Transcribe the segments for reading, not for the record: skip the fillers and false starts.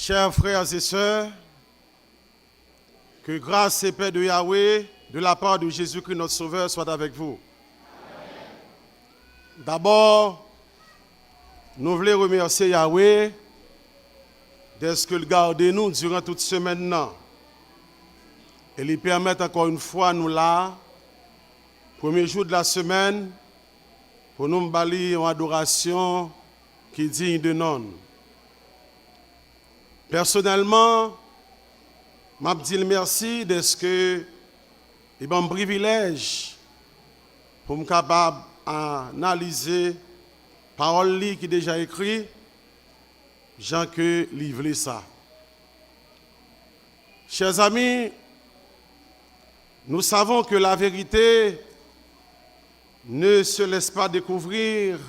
Chers frères et sœurs, que grâce et paix de Yahweh, de la part de Jésus-Christ notre Sauveur, soit avec vous. D'abord, nous voulons remercier Yahweh d'être que garder nous durant toute semaine. Et lui permettre encore une fois nous là, premier jour de la semaine, pour nous balayer en adoration qui est digne de nom. Personnellement, je dis merci de ce que c'est un privilège pour me capable d'analyser la parole qui est déjà écrite, Jean que livrer ça. Chers amis, nous savons que la vérité ne se laisse pas découvrir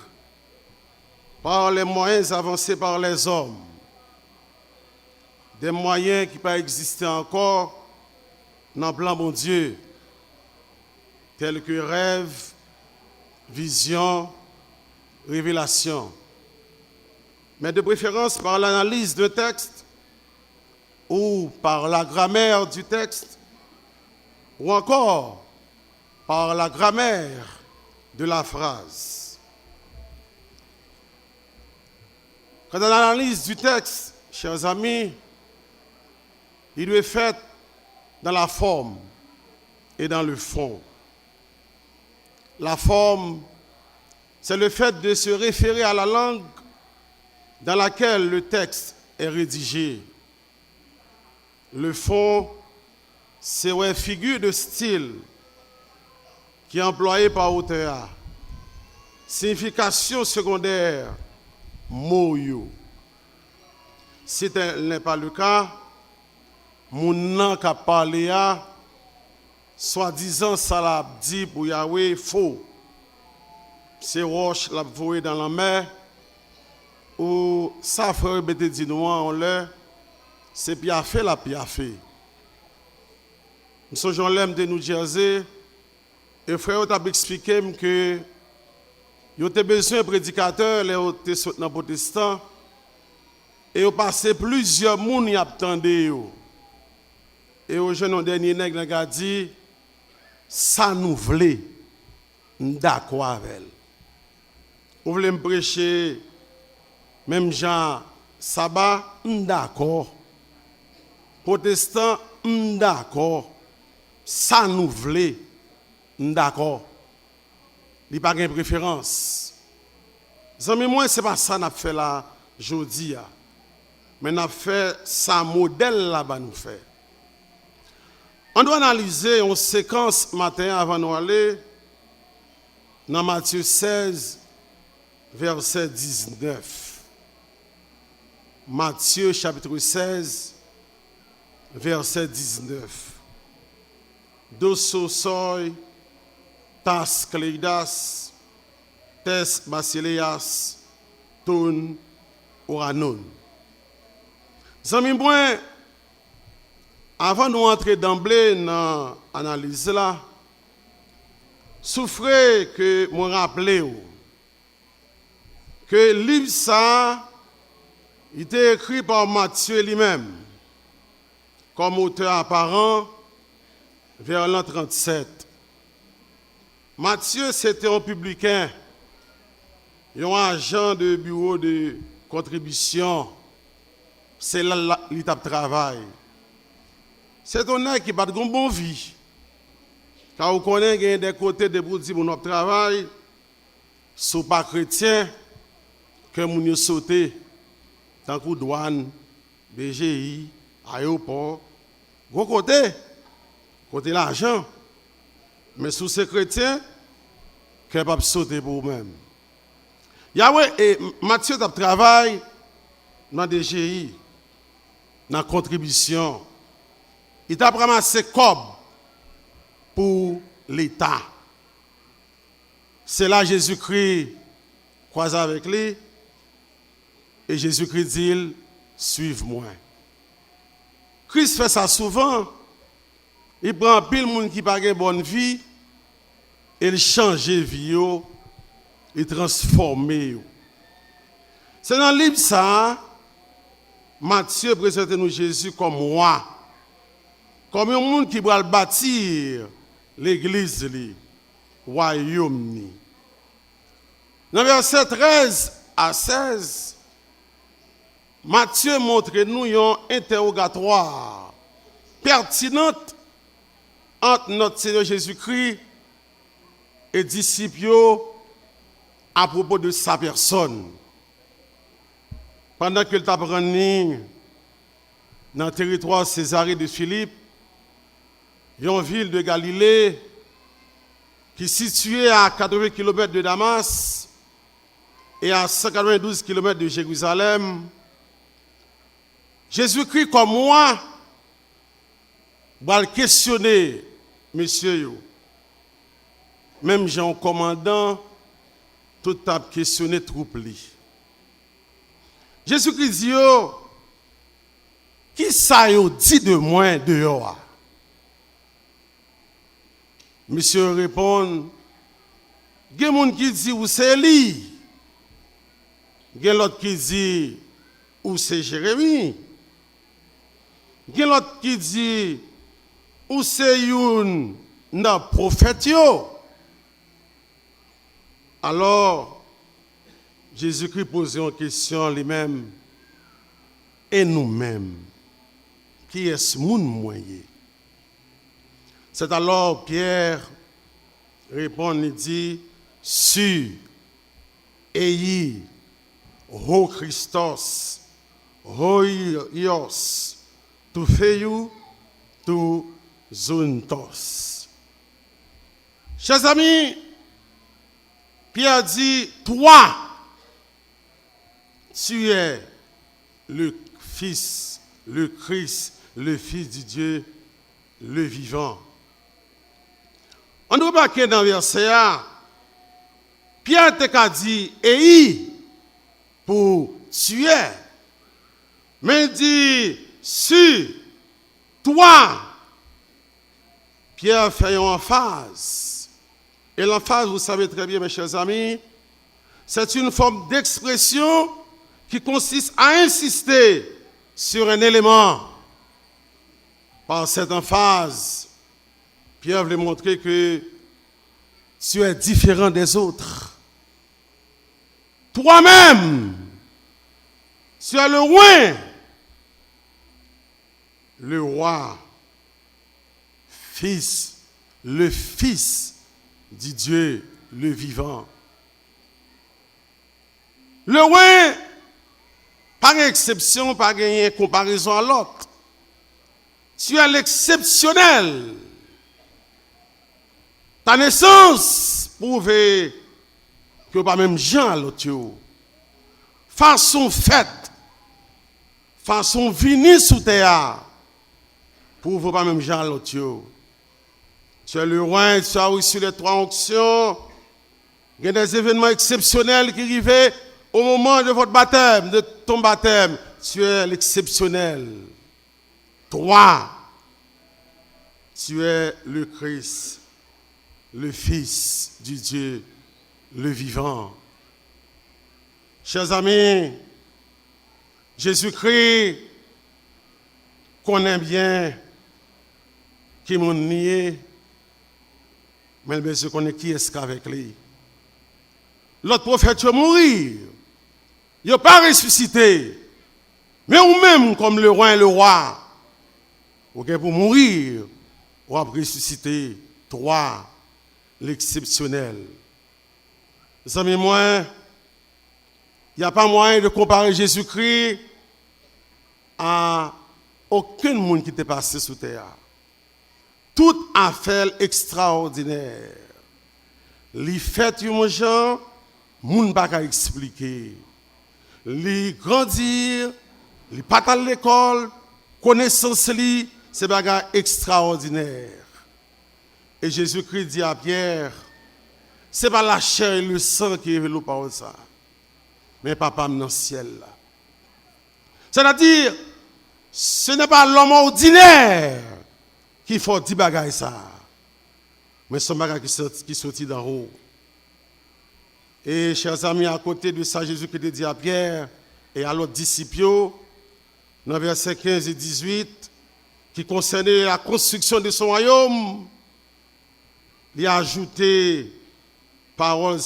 par les moyens avancés par les hommes. Des moyens qui ne peuvent pas exister encore dans le plan de mon Dieu, tels que rêve, vision, révélation. Mais de préférence par l'analyse d'un texte ou par la grammaire du texte ou encore par la grammaire de la phrase. Quand on analyse du texte, chers amis, il doit être fait dans la forme et dans le fond. La forme, c'est le fait de se référer à la langue dans laquelle le texte est rédigé. Le fond, c'est une figure de style qui est employée par l'auteur. Signification secondaire, mot yo. Si tel n'est pas le cas, mon nom qui a parlé à, soi-disant, ça l'a dit pour Yahweh, faux. C'est roche l'a voué dans la mer, ou ça frère bête dit noir en l'air, c'est piafé la piafé. Nous sommes l'aime de New Jersey, et frère t'a expliqué que il y a besoin de prédicateurs, les autres sont dans protestants, et il passé plusieurs monde y attendaient. Et au jeune dernier nègre a dit, ça nous voulait, d'accord avec elle. Vous voulez me prêcher, même Jean Sabbat, d'accord. Protestant, d'accord. Ça nous voulait, d'accord. Il n'y a pas de préférence. Mais moi, ce n'est pas ça qu'on a fait là, aujourd'hui. Mais on a fait ça modèle là-bas nous fait. On doit analyser une séquence matin avant nous aller dans Matthieu 16, verset 19. Matthieu chapitre 16, verset 19. Dosso soi, tas kleidas, tes basileas, ton oranon. Zami moi, avant de nous entrer d'emblée dans l'analyse là, souffrez que me rappelez que le livre ça, il était écrit par Matthieu lui-même, comme auteur apparent, vers l'an 37. Matthieu, c'était un publicain, un agent de bureau de contribution. C'est là l'étape de travail. C'est un homme qui n'a pas de bonne vie. Quand vous connaissez des côtés de pour dire mon travail, ce pas chrétien, que vous sauté, tant que douane, BGI, aéroport, gros côté l'argent. Mais sous ces chrétiens, que pas sauter pour vous-même. Yahweh et Matthieu a travaillé dans des DGI, dans la contribution. Il t'a ramassé comme pour l'État. C'est là Jésus-Christ croise avec lui. Et Jésus-Christ dit, suive-moi. Christ fait ça souvent. Il prend pile monde qui n'a pas une bonne vie. Et il change la vie. Il transforme. C'est dans le livre ça. Matthieu présente nous Jésus comme roi, comme un monde qui va bâtir l'église, le royaume. Dans verset 13 à 16, Matthieu montre nous un interrogatoire pertinent entre notre Seigneur Jésus-Christ et disciples à propos de sa personne. Pendant qu'il t'apprend dans le territoire Césarée de Philippe, une ville de Galilée qui est située à 80 km de Damas et à 192 km de Jérusalem, Jésus-Christ, comme moi, va le questionner, monsieur. Même Jean commandant, tout a questionné troupe. Jésus-Christ dit, qui ça yo dit de moi dehors? Monsieur répond, il y a des gens qui disent, ou c'est lui. Il y a l'autre qui dit, ou c'est Jérémie. Il y a l'autre qui dit, ou c'est un prophète. Alors, Jésus-Christ pose une question lui-même. Et nous-mêmes, qui est-ce moun moyen? C'est alors Pierre répond, il dit, Su, Ei, Ho Christos, Hoios, tu feiu, tu zuntos. Chers amis, Pierre dit, toi, tu es le Fils, le Christ, le Fils du Dieu, le vivant. On nous remarque dans le verset 1, Pierre t'a dit, Ei, pour tuer. Mais il dit, sur toi, Pierre fait une emphase. Et l'emphase, vous savez très bien, mes chers amis, c'est une forme d'expression qui consiste à insister sur un élément. Par cette emphase, Pierre voulait montrer que tu es différent des autres. Toi-même, tu es le roi, le roi, fils, le Fils du Dieu, le vivant. Le roi, par exception, pas gagner comparaison à l'autre. Tu es l'exceptionnel. Ta naissance prouve que pas même Jean à l'autre. Façon faite, façon venue sous terre, prouve pas même Jean à l'autre. Tu es le roi, tu as reçu les 3 onctions. Il y a des événements exceptionnels qui arrivaient au moment de votre baptême, de ton baptême. Tu es l'exceptionnel. Toi, tu es le Christ, le Fils du Dieu, le vivant. Chers amis, Jésus-Christ connaît bien qui m'ont nié, mais je connais qui est-ce qu'avec lui. L'autre prophète va mourir. Il n'a pas ressuscité. Mais vous-même, comme le roi et le roi, vous avez pour mourir, vous avez ressuscité. Toi, l'exceptionnel. Mes amis, moi, il n'y a pas moyen de comparer Jésus-Christ à aucun monde qui était passé sous terre. Toute affaire extraordinaire. Les fêtes, mon gens, moun pas qu'à expliquer. Les grandir, les pas à l'école, connaissance li, c'est bagarre extraordinaire. Et Jésus-Christ dit à Pierre, c'est pas la chair et le sang qui révèlent par ça, mais papa dans le ciel là. C'est-à-dire, ce n'est pas l'homme ordinaire qui faut dire bagaille ça, mais c'est un bagage qui sortit d'en haut. Et chers amis, à côté de ça, Jésus qui dit à Pierre et à l'autre disciple, dans les versets 15 et 18, qui concernait la construction de son royaume, il a ajouté parole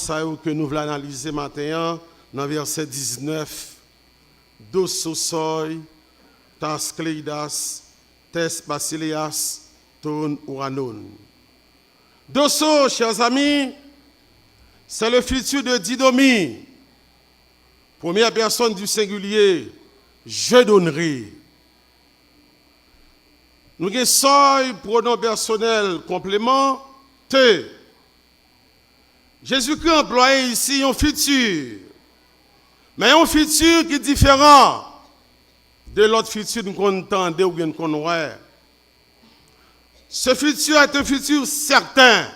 que nous voulons analyser maintenant dans le verset 19. Dos sosoi, tas kleidas, tes basileas, ton uranon. Dosso, chers amis, c'est le futur de Didomi. Première personne du singulier, je donnerai. Nous avons soy, pronom personnel, complément, te. Jésus-Christ a employé ici un futur. Mais un futur qui est différent de l'autre futur qu'on entendait ou qu'on aurait. Ce futur est un futur certain.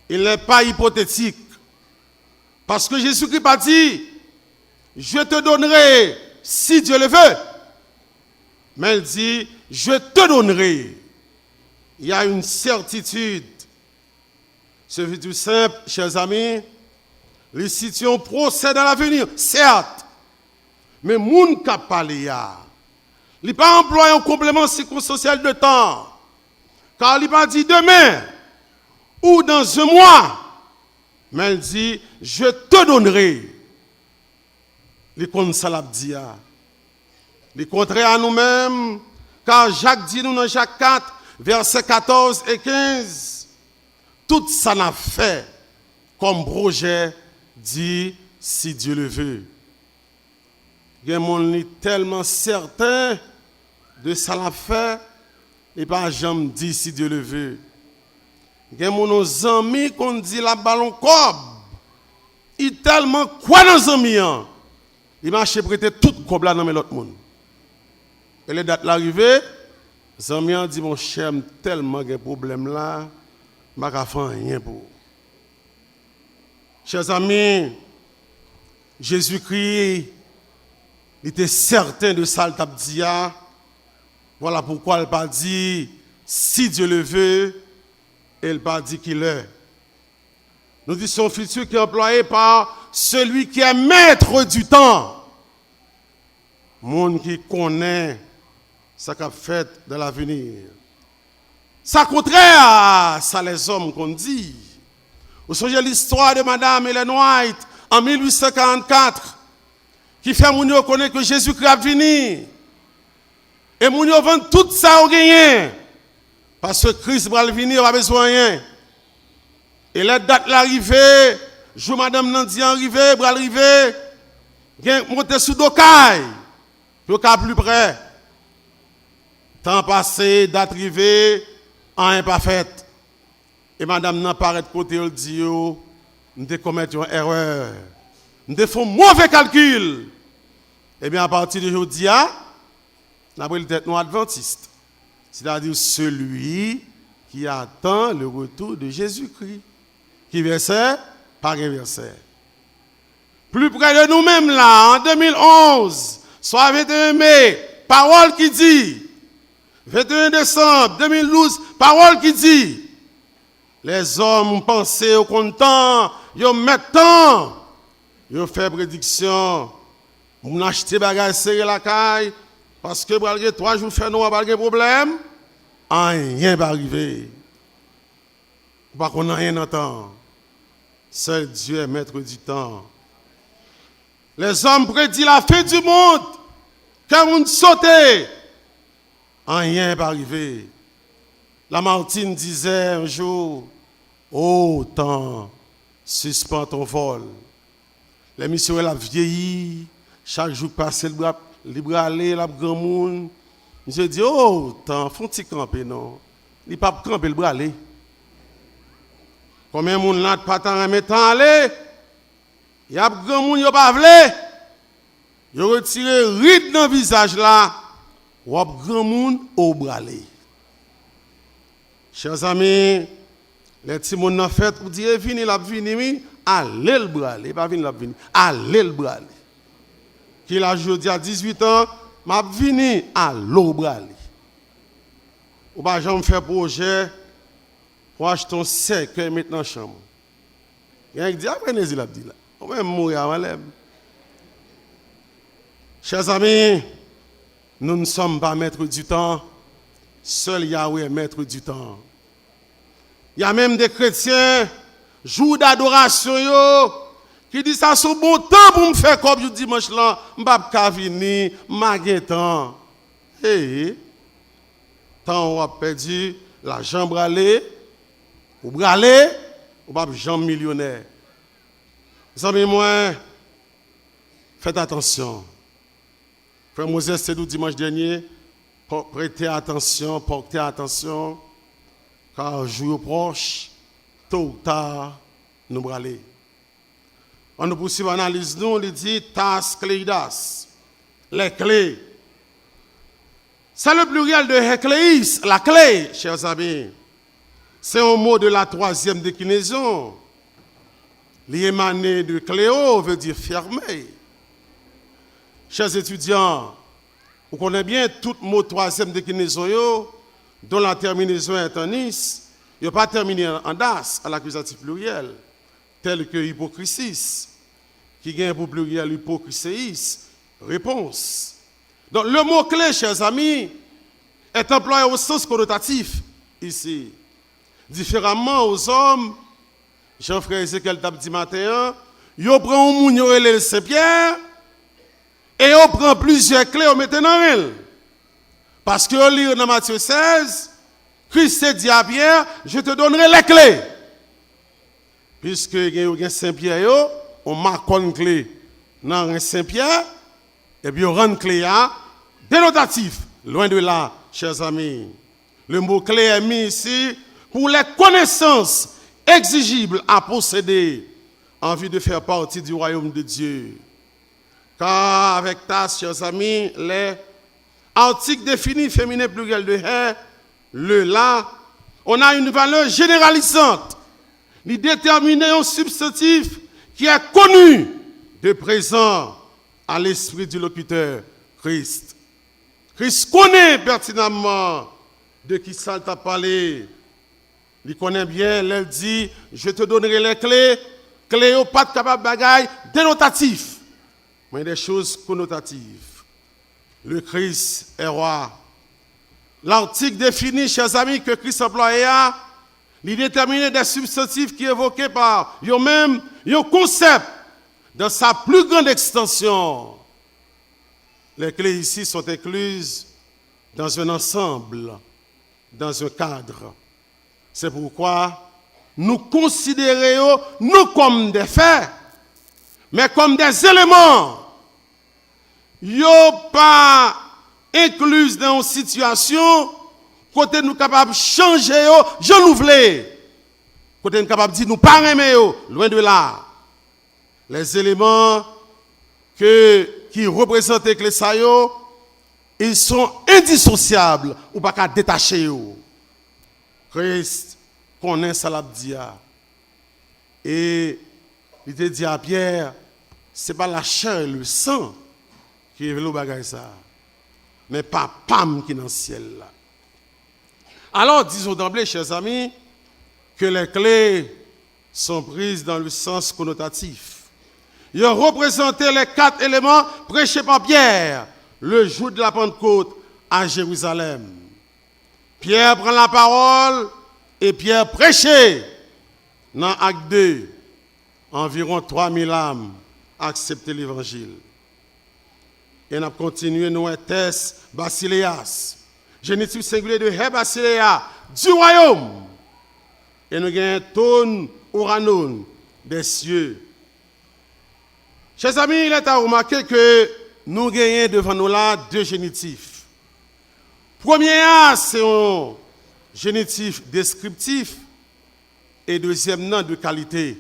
Il n'est pas hypothétique. Parce que Jésus-Christ a dit, je te donnerai si Dieu le veut. Mais il dit, je te donnerai. Il y a une certitude. Ce futur simple, chers amis, les situations procèdent à l'avenir, certes. Mais moun ka parlé ya. Il n'a pas employé un complément circonstanciel de temps. Car il n'a pas dit demain ou dans un mois. Mais il dit, je te donnerai. Les comptes salab dit. Les contraires à nous-mêmes. Car Jacques dit nous dans Jacques 4, versets 14 et 15. Tout ça n'a fait comme projet dit si Dieu le veut. Il y a mon lit tellement certain de ça l'a fait, et pas jamais dit si Dieu le veut. Il y a mon amis qu'on dit la ballon cob. Il tellement quoi dans amis, il m'a prêté tout cob là dans l'autre monde. Et les dates l'arrivée, les amis ont dit mon cher, tellement de problème là, je ne vais pas faire rien pour. Chers amis, Jésus-Christ, il était certain de ça, le dit. Voilà pourquoi il n'a pas dit si Dieu le veut, et il n'a pas dit qu'il est. Nous disons son futur qui est employé par celui qui est maître du temps. Monde qui connaît ce qu'a fait de l'avenir. Ça contraire à ça les hommes qu'on dit. Vous songez l'histoire de Madame Ellen White en 1844 qui fait moun yo connaître que Jésus-Christ a venu. Et moun yo vend tout ça au gagné. Parce que Christ va venir, il n'a pas besoin de rien. Et la date l'arrivée, jour Madame Nandi arrivé, va arriver, monter sous Dokai, pour qu'à plus près. Temps passé, date arrivée, rien pas fait. Et Madame n'a pas arrêté de côté, elle dit, nous avons commis une erreur. Nous avons fait un mauvais calcul. Eh bien, à partir de aujourd'hui, nous avons le tête non adventiste. C'est-à-dire celui qui attend le retour de Jésus-Christ. Qui verset par un verset. Plus près de nous-mêmes là, en 2011, soit 21 mai, parole qui dit, 21 décembre 2012, parole qui dit, les hommes pensaient au content, ils mettent temps, ils font prédiction, on achète des bagages serrés la caille, parce que malgré 3 jours faire noir, pas de problème, rien va arriver. Pas qu'on n'a rien entendu. Seul Dieu est maître du temps. Les hommes prédisent la fin du monde, quand on saute, rien va arriver. Lamartine disait un jour, oh temps, suspends ton vol. Les missionnaires la vieilli, chaque jour passé le bras aller, la grand monde. Je dis, oh temps, font-ils camper non? Il pas camper le bras aller. Combien de monde là pas tant mettant aller? Il y a grand monde yo pas vle. Yo retiré ride dans visage là. Ou a grand monde au bras aller. Chers amis, les petits monde en fait pour dire vini la vini allez le bras aller, pas vini la vini. Allez le bras aller. Qui la jodi à 18 ans, m'a vini à l'eau bras aller. Ou pas jamais faire projet pour acheter un cercueil maintenant dans la chambre. Il y a qui dit, après, il a dit là. On va mourir avant l'aime. Chers amis, Nous ne sommes pas maîtres du temps. Seul Yahweh est maître du temps. Il y a même des chrétiens, jour d'adoration, qui disent ça c'est bon temps pour me faire comme le dimanche là, je ne vais venir, je vais temps. Hey, tant on a perdu, la jambe bralée, ou bralée, ou pas jambe millionnaire. Mes amis, moi, faites attention. Frère Moses, c'est nous dimanche dernier, prêtez attention, portez attention, car jour proche, tôt ou tard, nous bralons. On nous poursuit l'analyse, nous, on dit tas kleidas, les clés. C'est le pluriel de hekleis, la clé, chers amis. C'est un mot de la troisième déclinaison. L'émané de cléo veut dire fermé. Chers étudiants, vous connaissez bien tout mot troisième déclinaison, dont la terminaison est en is, il n'y a pas terminé en das, à l'accusatif pluriel, tel que hypocrisis, qui gagne pour pluriel hypocriséis, réponse. Donc le mot clé, chers amis, est employé au sens connotatif ici. Différemment aux hommes, Jean-Frère Ezekiel t'a dit matin, ils prennent un moun le Saint-Pierre, et on prend plusieurs clés, on met dans elle. Parce que on lit dans Matthieu 16, Christ dit à Pierre, je te donnerai les clés. Puisque il y a Saint-Pierre, on marque une clé dans Saint-Pierre, et puis on rend une clé à dénotatif. Loin de là, chers amis. Le mot clé est mis ici pour les connaissances exigibles à posséder en vue de faire partie du royaume de Dieu. Car avec tas, chers amis, les articles définis féminin pluriel de her, le là, on a une valeur généralisante. Il détermine un substantif qui est connu de présent à l'esprit du locuteur, Christ. Christ connaît pertinemment de qui ça t'a parlé. Il connaît bien, il dit, je te donnerai les clés, clés au pas de capable bagaille, dénotatif, mais des choses connotatives. Le Christ est roi. L'article définit, chers amis, que Christ employé a, il détermine des substantifs qui évoqués par eux-mêmes, un concept dans sa plus grande extension. Les clés ici sont incluses dans un ensemble, dans un cadre. C'est pourquoi nous considérons non comme des faits, mais comme des éléments. Yo pas inclus dans une situation côté nous capable de changer yo, je nous voulais. Côté nous capable de dire nous pas aimer yo, loin de là. Les éléments qui représentent les ça yo, ils sont indissociables ou pas qu'à détacher yo. Christ connaît ça l'a dit. Et il te dit à Pierre, c'est pas la chair et le sang qui est venu au bagage ça, mais pas Pam qui est dans le ciel là. Alors disons d'emblée, chers amis, que les clés sont prises dans le sens connotatif. Ils ont représenté les 4 éléments prêchés par Pierre le jour de la Pentecôte à Jérusalem. Pierre prend la parole et Pierre prêchait. Dans Acte 2, environ 3000 âmes accepté l'évangile. Et on a continué nous Thès Basileas, génitif singulier de He Basilea, du royaume. Et nous avons ton Oranon des cieux. Chers amis, il est à remarquer que nous gagnons devant nous là 2 génitifs. Premier, c'est un génitif descriptif et deuxième nom de qualité.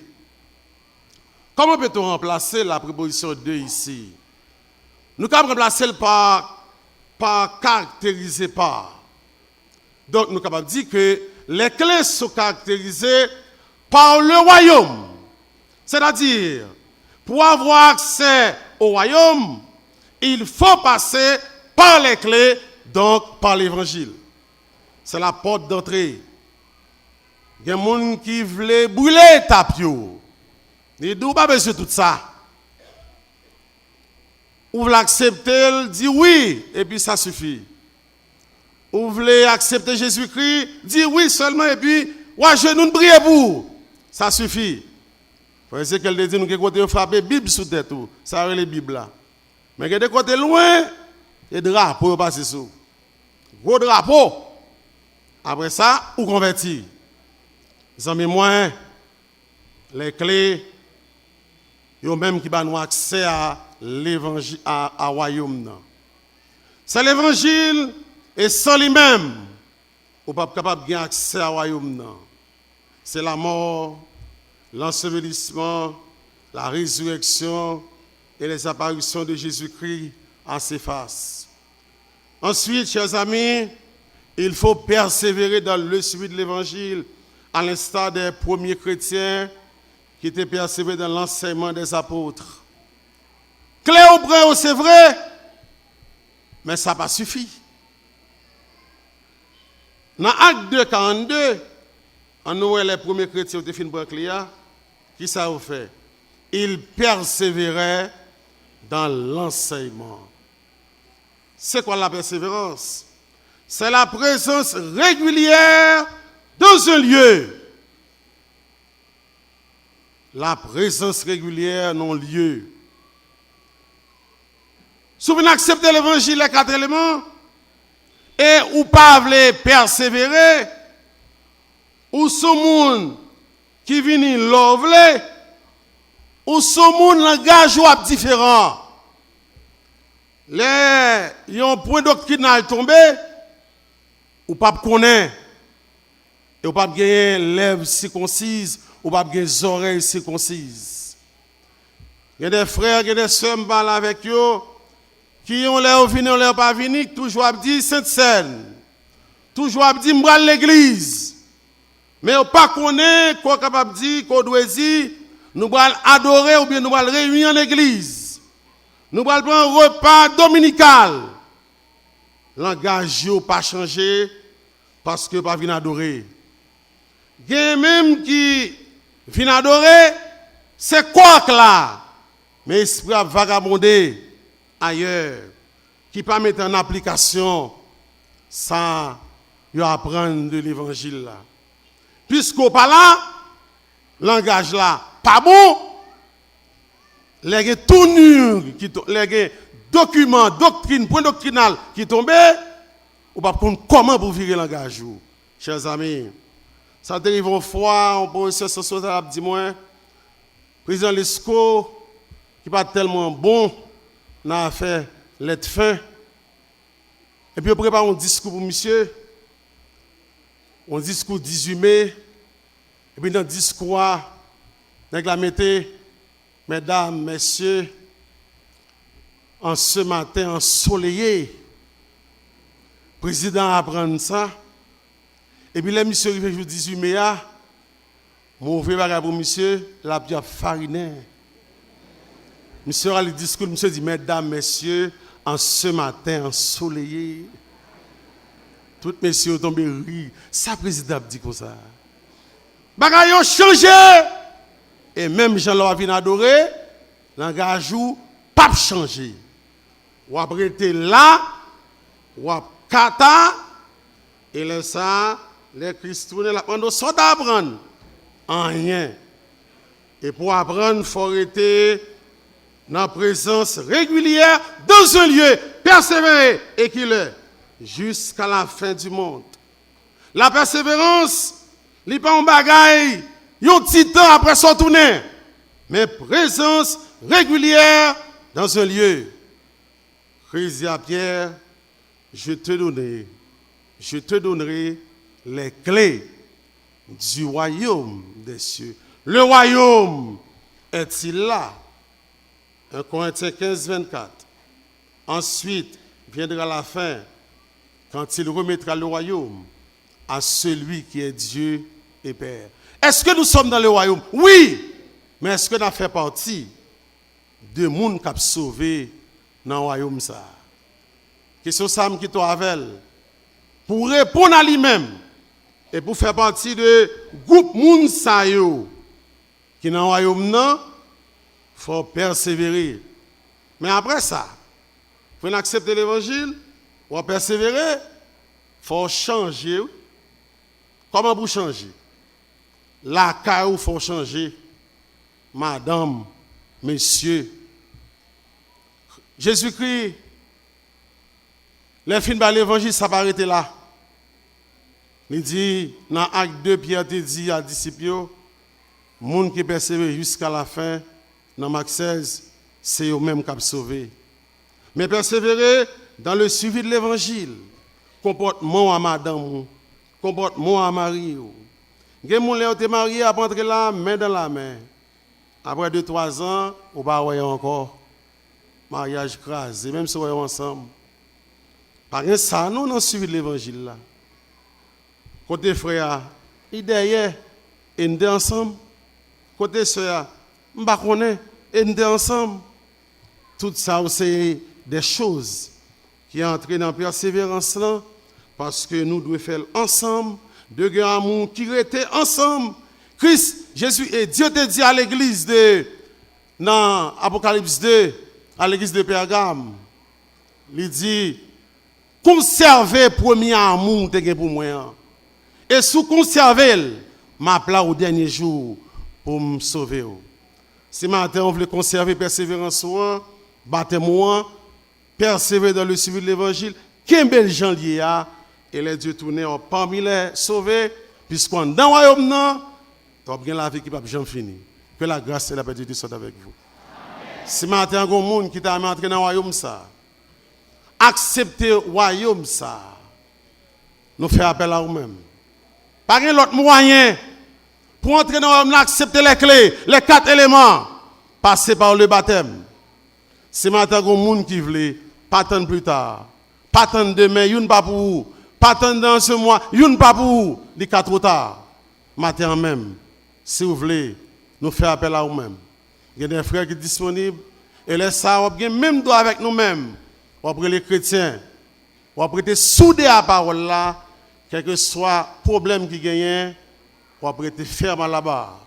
Comment peut-on remplacer la préposition de ici? Nous pouvons remplacer par caractérisé par. Donc nous pouvons dire que les clés sont caractérisées par le royaume. C'est-à-dire, pour avoir accès au royaume, il faut passer par les clés, donc par l'évangile. C'est la porte d'entrée. Il y a des gens qui veulent brûler tapio. Ils n'ont pas besoin de tout ça. Ou voulez accepter, dit oui, et puis ça suffit. Ou voulez accepter Jésus-Christ, dit oui seulement, et puis, ouais, je nous prie pour. Ça suffit. Faut essayer qu'elle dit, nous, que côté frapper Bible sous tête, ça va les Bibles là. Mais que de côté loin, et drapeau passe sous. Gros drapeau. Après ça, ou converti. Les amis, moi, les clés, yo même qui va nous accès à l'évangile, à royaume. C'est l'évangile, et sans lui-même, on n'est pas capable d'avoir accès à royaume. C'est la mort, l'ensevelissement, la résurrection et les apparitions de Jésus-Christ à ses faces. Ensuite, chers amis, il faut persévérer dans le suivi de l'évangile, à l'instar des premiers chrétiens qui étaient persévérés dans l'enseignement des apôtres. Clé au brin, c'est vrai, mais ça n'a pas suffi. Dans Acte 2, 42, en nous, les premiers chrétiens ont fait une clé, qui ça a fait? Ils persévéraient dans l'enseignement. C'est quoi la persévérance? C'est la présence régulière dans un lieu. La présence régulière dans un lieu. Si vous acceptez l'évangile, les 4 éléments, et ou pas voulez persévérer, ou ce monde qui vient l'ovler, ou ce monde langage ou différent. Les yon point doctrinal tombé, ou pas connaître, et ou pas gagner lèvres circoncises, ou pas gagner oreilles circoncises. Il y a des frères, il y a des sœurs qui parlent avec eux, qui ont l'air venus, ont l'air pas venus, toujours dit Sainte Seine, toujours dit m'bral l'église. Mais on pas connaît quoi capable dire, qu'on doit dire, nous allons adorer ou bien nous allons réunir en église. Nous allons prendre un repas dominical. Langage n'a pas changé parce que pas venir adorer. Il y a même qui viennent adorer, c'est quoi là? Mais l'esprit a vagabondé ailleurs, qui pas mettre en application ça, il apprendre de l'évangile là. Puisqu'au pas là, langage là, pas bon, les tournures, les documents, doctrine, point doctrinal qui tombaient, ou pas comment pour virer le langage. Chers amis, ça dérive une fois, on peut se social dit moi, président Lesco, qui pas tellement bon, n'a fait l'être fin. Et puis on prépare un discours pour monsieur, un discours 18 mai, et puis dans le discours, avec la mettez, mesdames, messieurs, en ce matin ensoleillé, le président apprend ça, et puis les messieurs arrivent le 18 mai, mauvais bagage pour monsieur, la bien fariné. Monsieur a le discours, monsieur dit, mesdames, messieurs, en ce matin ensoleillé, tous messieurs tombent rire. Ça, président dit comme ça. Bagay ont changé. Et même Jean-Laurent vient adorer, langage ou pas changé. Ou après là, ou kata, et là ça, les Christiens, la pendant sont d'apprendre. En rien. Et pour apprendre, il faut arrêter dans la présence régulière dans un lieu, persévérer et qu'il est jusqu'à la fin du monde. La persévérance, n'est pas un bagaille, un petit temps après son tourner, mais présence régulière dans un lieu. Christ à Pierre, je te donnerai les clés du royaume des cieux. Le royaume est-il là? 1 Corinthiens 15, 24. Ensuite, viendra la fin, quand il remettra le royaume à celui qui est Dieu et Père. Est-ce que nous sommes dans le royaume? Oui, mais est-ce que nous faisons partie de monde qui a sauvé dans le royaume ça? Question Sam qui avec pour répondre à lui-même et pour faire partie de groupe monde ça yo qui dans le royaume non, faut persévérer. Mais après ça, Pour accepter l'évangile, ou persévérer, il faut changer. Comment vous changer? La caille, il faut changer. Madame, messieurs. Jésus-Christ, les films de l'évangile, ça va arrêter là. Il dit, dans Acte 2, Pierre te dit à disciples, le monde qui persévère jusqu'à la fin, dans Marc 16, c'est eux-mêmes qui ont sauvé. Mais persévérer dans le suivi de l'évangile, comportement à madame, comportement à Marie. Il y a des gens qui sont mariés à rentrer là, main dans la main. Après 2-3 ans, on va voir encore. Mariage crasé, même si on est ensemble. Par exemple, ça, nous, dans le suivi de l'évangile là. Côté frère, il derrière, et nous ensemble. Côté soeur, on ne connaît pas, et nous ensemble. Tout ça, c'est des choses qui entrent dans la persévérance là, parce que nous devons faire ensemble, de grands amour qui étaient ensemble. Christ, Jésus et Dieu te dit à l'église dans Apocalypse 2, à l'église de Pergame, il dit, conservez le premier amour que vous pour moi. Et sous conserver, m'appelle au dernier jour pour me sauver. Si matin on veut conserver persévérance, battez-moi, persévérer dans le suivi de l'évangile, qu'un bel gens lié et les dieux tournés parmi les sauvés, puisqu'on dans le royaume, tu as bien la vie qui ne va jamais finir. Que la grâce et la paix de Dieu soient avec vous. Amen. Si matin il y a un monde qui t'a entré dans le royaume, acceptez le royaume, nous faisons appel à vous-même. Pas un autre moyen pour entrer dans le royaume, accepter les clés, les 4 éléments, passer par le baptême. Si matin il y a un monde qui veut, pas attendre plus tard, pas attendre demain, il n'y a pas pour vous, pas attendre dans ce mois, il n'y a pas pour vous, il est trop tard. Matin même, si vous voulez, nous faisons appel à vous-même. Il y a des frères qui sont disponibles, et les ça, on même droit avec nous-mêmes, après les chrétiens, on prêter soudé à la parole là, quel que soit le problème qui gagne, on prêter ferme là-bas.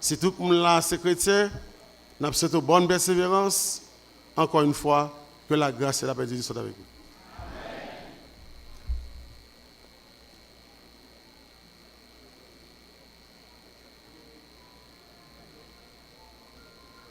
Si tout le monde là, c'est chrétien, nous avons une bonne persévérance. Encore une fois, que la grâce et la paix de Dieu soient avec vous.